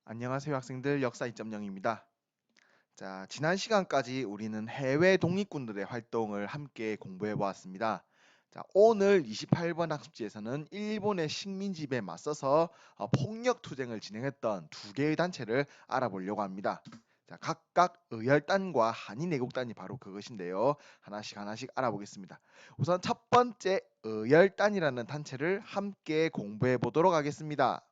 안녕하세요 학생들 역사 2.0입니다. 자, 지난 시간까지 우리는 해외 독립군들의 활동을 함께 공부해 보았습니다. 자, 오늘 28번 학습지에서는 일본의 식민지배에 맞서서 폭력 투쟁을 진행했던 두 개의 단체를 알아보려고 합니다. 자, 각각 의열단과 한인애국단이 바로 그것인데요. 하나씩 알아보겠습니다. 우선 첫 번째 의열단이라는 단체를 함께 공부해 보도록 하겠습니다.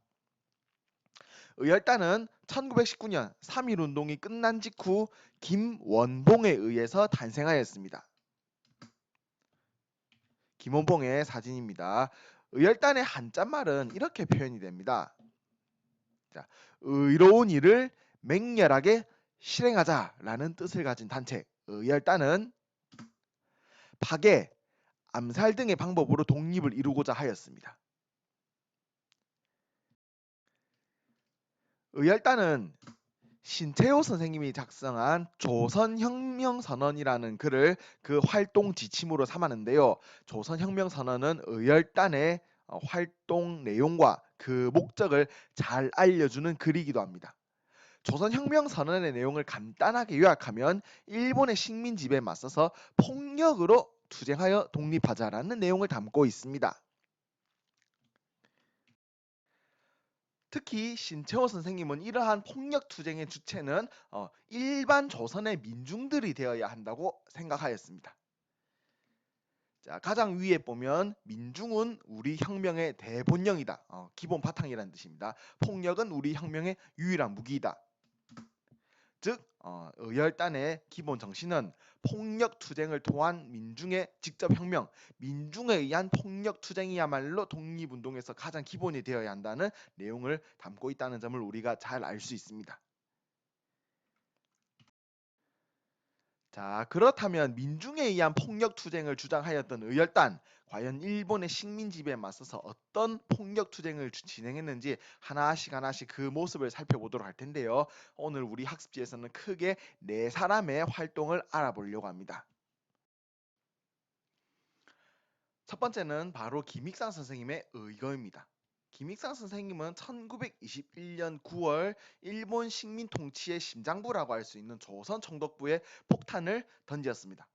의열단은 1919년 3.1운동이 끝난 직후 김원봉에 의해서 탄생하였습니다. 김원봉의 사진입니다. 의열단의 한자말은 이렇게 표현이 됩니다. 자, 의로운 일을 맹렬하게 실행하자라는 뜻을 가진 단체 의열단은 파괴, 암살 등의 방법으로 독립을 이루고자 하였습니다. 의열단은 신채호 선생님이 작성한 조선혁명선언이라는 글을 그 활동 지침으로 삼았는데요. 조선혁명선언은 의열단의 활동 내용과 그 목적을 잘 알려주는 글이기도 합니다. 조선혁명선언의 내용을 간단하게 요약하면 일본의 식민 지배에 맞서서 폭력으로 투쟁하여 독립하자라는 내용을 담고 있습니다. 특히 신채호 선생님은 이러한 폭력 투쟁의 주체는 일반 조선의 민중들이 되어야 한다고 생각하였습니다. 자, 가장 위에 보면 민중은 우리 혁명의 대본령이다. 기본 바탕이라는 뜻입니다. 폭력은 우리 혁명의 유일한 무기이다. 즉 의열단의 기본 정신은 폭력 투쟁을 통한 민중의 직접 혁명, 민중에 의한 폭력 투쟁이야말로 독립운동에서 가장 기본이 되어야 한다는 내용을 담고 있다는 점을 우리가 잘 알 수 있습니다. 자, 그렇다면 민중에 의한 폭력 투쟁을 주장하였던 의열단, 과연 일본의 식민 지배에 맞서서 어떤 폭력 투쟁을 진행했는지 하나씩 그 모습을 살펴보도록 할 텐데요. 오늘 우리 학습지에서는 크게 네 사람의 활동을 알아보려고 합니다. 첫 번째는 바로 김익상 선생님의 의거입니다. 김익상 선생님은 1921년 9월 일본 식민 통치의 심장부라고 할 수 있는 조선 총독부에 폭탄을 던지었습니다.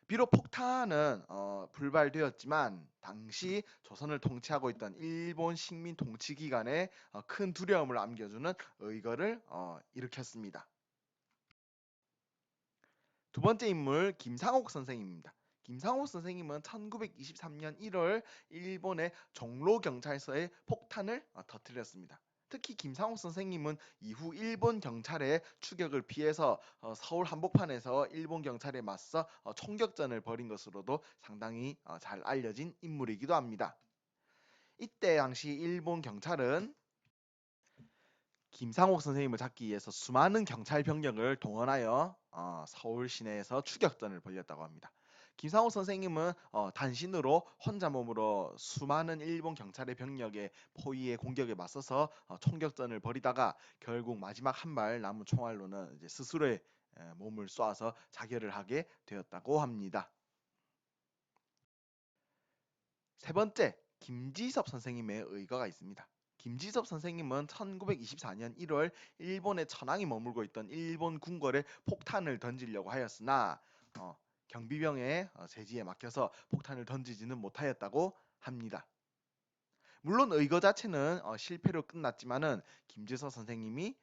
비록 폭탄은 불발되었지만 당시 조선을 통치하고 있던 일본 식민 통치 기관에 큰 두려움을 안겨주는 의거를 일으켰습니다. 두 번째 인물 김상옥 선생님입니다. 김상옥 선생님은 1923년 1월 일본의 종로경찰서에 폭탄을 터뜨렸습니다. 특히 김상옥 선생님은 이후 일본 경찰의 추격을 피해서 서울 한복판에서 일본 경찰에 맞서 총격전을 벌인 것으로도 상당히 잘 알려진 인물이기도 합니다. 이때 당시 일본 경찰은 김상옥 선생님을 잡기 위해서 수많은 경찰 병력을 동원하여 서울 시내에서 추격전을 벌였다고 합니다. 김상옥 선생님은 단신으로 혼자 몸으로 수많은 일본 경찰의 병력의 포위의 공격에 맞서서 총격전을 벌이다가 결국 마지막 한 발 남은 총알로는 이제 스스로의 몸을 쏘아서 자결을 하게 되었다고 합니다. 세 번째, 김지섭 선생님의 의거가 있습니다. 김지섭 선생님은 1924년 1월 일본의 천황이 머물고 있던 일본 궁궐에 폭탄을 던지려고 하였으나 경비병의 제지에 막혀서 폭탄을 던지지는 못하였다고 합니다. 물론 의거 자체는 실패로 끝났지만은 김지섭 선생님이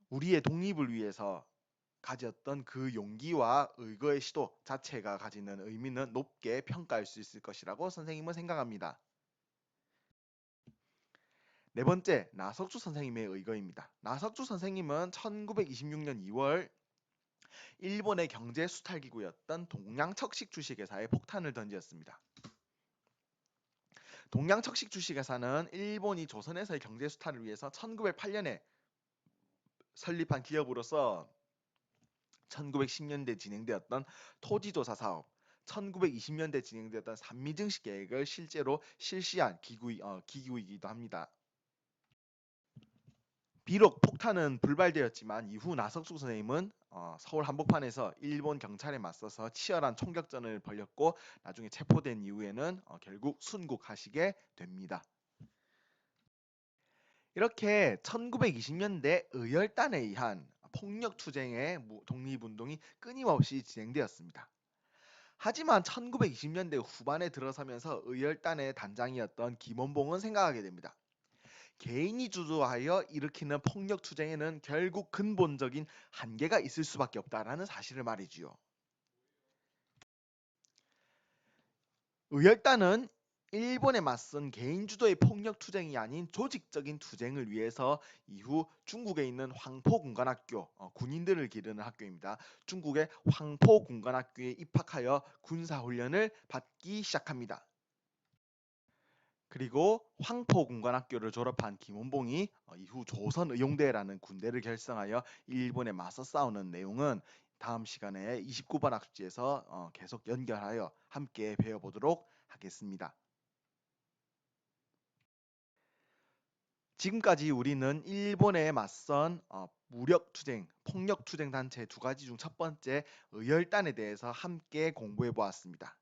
우리의 독립을 위해서 가졌던 그 용기와 의거의 시도 자체가 가지는 의미는 높게 평가할 수 있을 것이라고 선생님은 생각합니다. 네 번째, 나석주 선생님의 의거입니다. 나석주 선생님은 1926년 2월 일본의 경제 수탈기구였던 동양척식 주식회사에 폭탄을 던지었습니다. 동양척식 주식회사는 일본이 조선에서의 경제 수탈을 위해서 1908년에 설립한 기업으로서 1910년대 진행되었던 토지조사 사업, 1920년대 진행되었던 산미증식 계획을 실제로 실시한 기구이기도 합니다. 비록 폭탄은 불발되었지만 이후 나석주 선생님은 서울 한복판에서 일본 경찰에 맞서서 치열한 총격전을 벌였고 나중에 체포된 이후에는 결국 순국하시게 됩니다. 이렇게 1920년대 의열단에 의한 폭력투쟁의 독립운동이 끊임없이 진행되었습니다. 하지만 1920년대 후반에 들어서면서 의열단의 단장이었던 김원봉은 생각하게 됩니다. 개인이 주도하여 일으키는 폭력투쟁에는 결국 근본적인 한계가 있을 수밖에 없다라는 사실을 말이지요. 의열단은 일본에 맞선 개인 주도의 폭력 투쟁이 아닌 조직적인 투쟁을 위해서 이후 중국에 있는 황포군관학교, 군인들을 기르는 학교입니다. 중국의 황포군관학교에 입학하여 군사훈련을 받기 시작합니다. 그리고 황포군관학교를 졸업한 김원봉이 이후 조선의용대라는 군대를 결성하여 일본에 맞서 싸우는 내용은 다음 시간에 29번 학습지에서 계속 연결하여 함께 배워보도록 하겠습니다. 지금까지 우리는 일본에 맞선 무력투쟁, 폭력투쟁 단체 두 가지 중 첫 번째 의열단에 대해서 함께 공부해 보았습니다.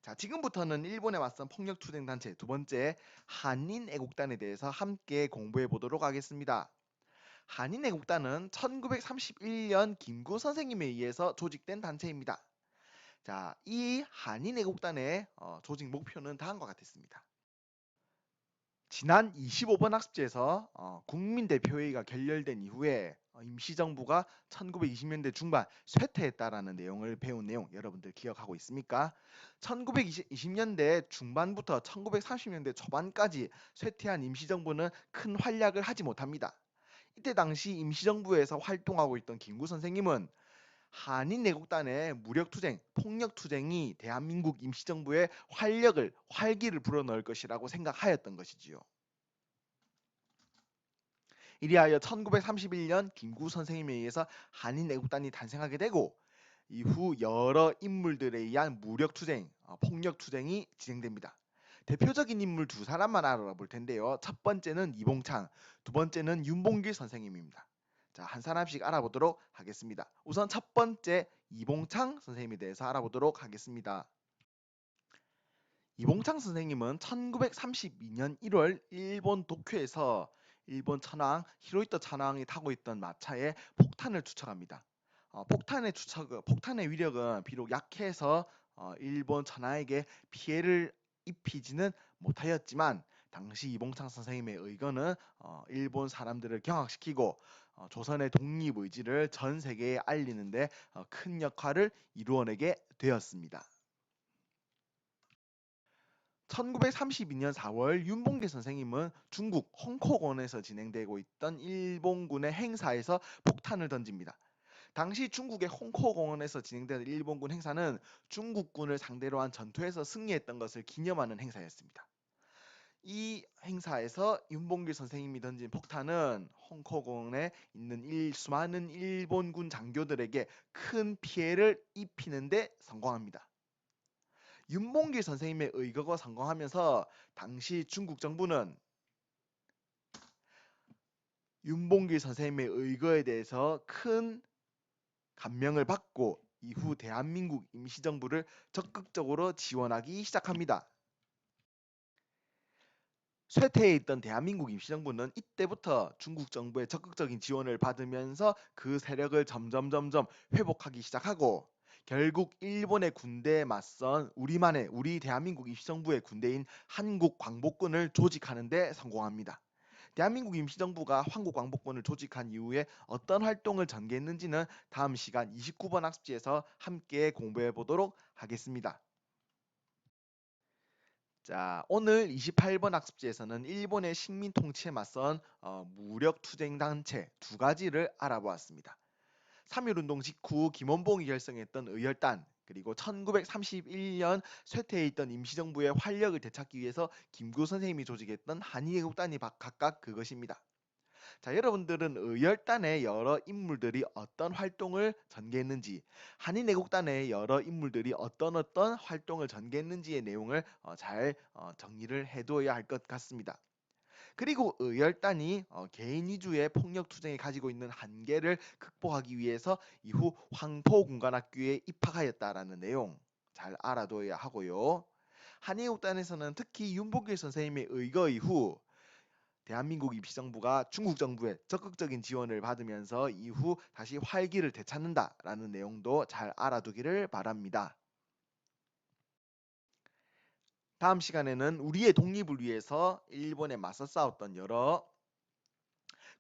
자, 지금부터는 일본에 맞선 폭력투쟁 단체 두 번째 한인애국단에 대해서 함께 공부해 보도록 하겠습니다. 한인애국단은 1931년 김구 선생님에 의해서 조직된 단체입니다. 자, 이 한인애국단의 조직 목표는 다음과 같았습니다. 지난 25번 학습지에서 국민대표회의가 결렬된 이후에 임시정부가 1920년대 중반 쇠퇴했다라는 내용을 배운 내용 여러분들 기억하고 있습니까? 1920년대 중반부터 1930년대 초반까지 쇠퇴한 임시정부는 큰 활약을 하지 못합니다. 이때 당시 임시정부에서 활동하고 있던 김구 선생님은 한인애국단의 무력투쟁, 폭력투쟁이 대한민국 임시정부의 활기를 불어넣을 것이라고 생각하였던 것이지요. 이리하여 1931년 김구 선생님에 의해서 한인애국단이 탄생하게 되고 이후 여러 인물들에 의한 무력투쟁, 폭력투쟁이 진행됩니다. 대표적인 인물 두 사람만 알아볼 텐데요. 첫 번째는 이봉창, 두 번째는 윤봉길 선생님입니다. 자, 한 사람씩 알아보도록 하겠습니다. 우선 첫 번째 이봉창 선생님에 대해서 알아보도록 하겠습니다. 이봉창 선생님은 1932년 1월 일본 도쿄에서 일본 천황 히로히토 천황이 타고 있던 마차에 폭탄을 투척합니다. 폭탄의 위력은 비록 약해서 일본 천황에게 피해를 입히지는 못하였지만 당시 이봉창 선생님의 의거는 일본 사람들을 경악시키고 조선의 독립 의지를 전 세계에 알리는데 큰 역할을 이루어내게 되었습니다. 1932년 4월 윤봉길 선생님은 중국 홍콩원에서 진행되고 있던 일본군의 행사에서 폭탄을 던집니다. 당시 중국의 홍콩공원에서 진행되는 일본군 행사는 중국군을 상대로 한 전투에서 승리했던 것을 기념하는 행사였습니다. 이 행사에서 윤봉길 선생님이 던진 폭탄은 홍콩공원에 있는 수많은 일본군 장교들에게 큰 피해를 입히는 데 성공합니다. 윤봉길 선생님의 의거가 성공하면서 당시 중국 정부는 윤봉길 선생님의 의거에 대해서 큰 감명을 받고 이후 대한민국 임시정부를 적극적으로 지원하기 시작합니다. 쇠퇴해 있던 대한민국 임시정부는 이때부터 중국 정부의 적극적인 지원을 받으면서 그 세력을 점점 회복하기 시작하고 결국 일본의 군대에 맞선 우리 대한민국 임시정부의 군대인 한국광복군을 조직하는 데 성공합니다. 대한민국 임시정부가 한국광복군을 조직한 이후에 어떤 활동을 전개했는지는 다음 시간 29번 학습지에서 함께 공부해 보도록 하겠습니다. 자, 오늘 28번 학습지에서는 일본의 식민 통치에 맞선 무력투쟁단체 두 가지를 알아보았습니다. 3.1운동 직후 김원봉이 결성했던 의열단, 그리고 1931년 쇠퇴해 있던 임시정부의 활력을 되찾기 위해서 김구 선생님이 조직했던 한인애국단이 각각 그것입니다. 자, 여러분들은 의열단의 여러 인물들이 어떤 활동을 전개했는지, 한인애국단의 여러 인물들이 어떤 활동을 전개했는지의 내용을 잘 정리를 해두어야 할 것 같습니다. 그리고 의열단이 개인 위주의 폭력 투쟁이 가지고 있는 한계를 극복하기 위해서 이후 황포군관학교에 입학하였다라는 내용 잘 알아둬야 하고요. 한인애국단에서는 특히 윤봉길 선생님의 의거 이후 대한민국 임시정부가 중국 정부의 적극적인 지원을 받으면서 이후 다시 활기를 되찾는다라는 내용도 잘 알아두기를 바랍니다. 다음 시간에는 우리의 독립을 위해서 일본에 맞서 싸웠던 여러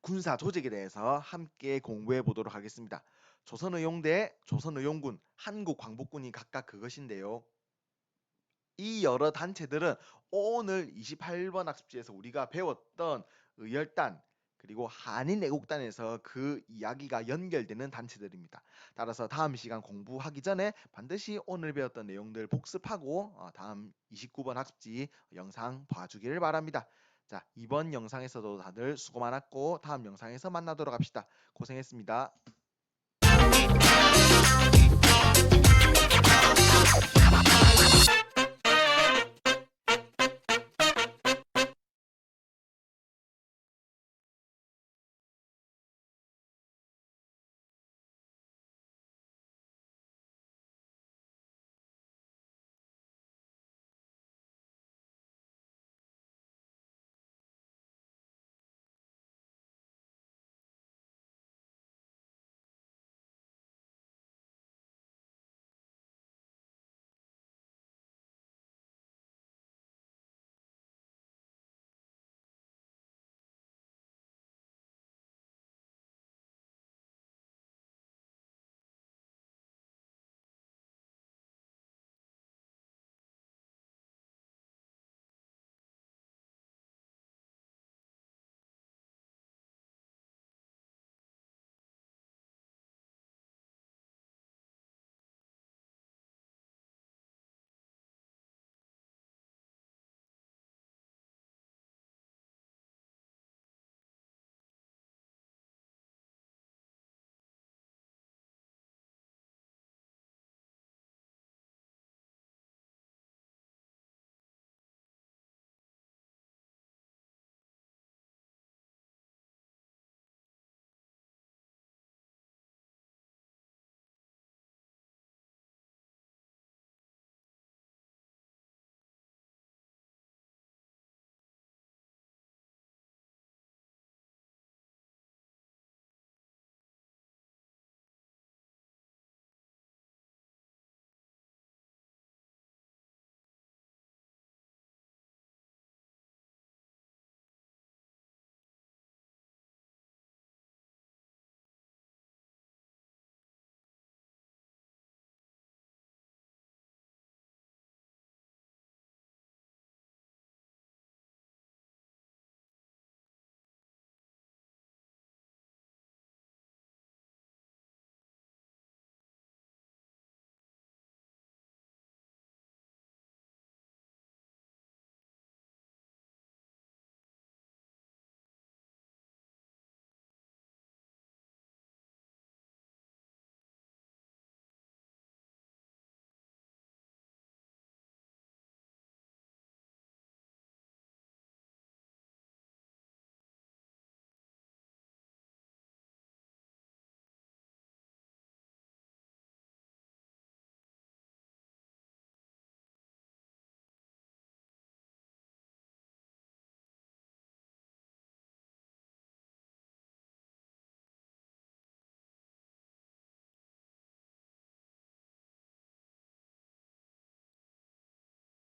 군사 조직에 대해서 함께 공부해 보도록 하겠습니다. 조선의용대, 조선의용군, 한국광복군이 각각 그것인데요. 이 여러 단체들은 오늘 28번 학습지에서 우리가 배웠던 의열단 그리고 한인애국단에서 그 이야기가 연결되는 단체들입니다. 따라서 다음 시간 공부하기 전에 반드시 오늘 배웠던 내용들 복습하고 다음 29번 학습지 영상 봐주기를 바랍니다. 자, 이번 영상에서도 다들 수고 많았고 다음 영상에서 만나도록 합시다. 고생했습니다.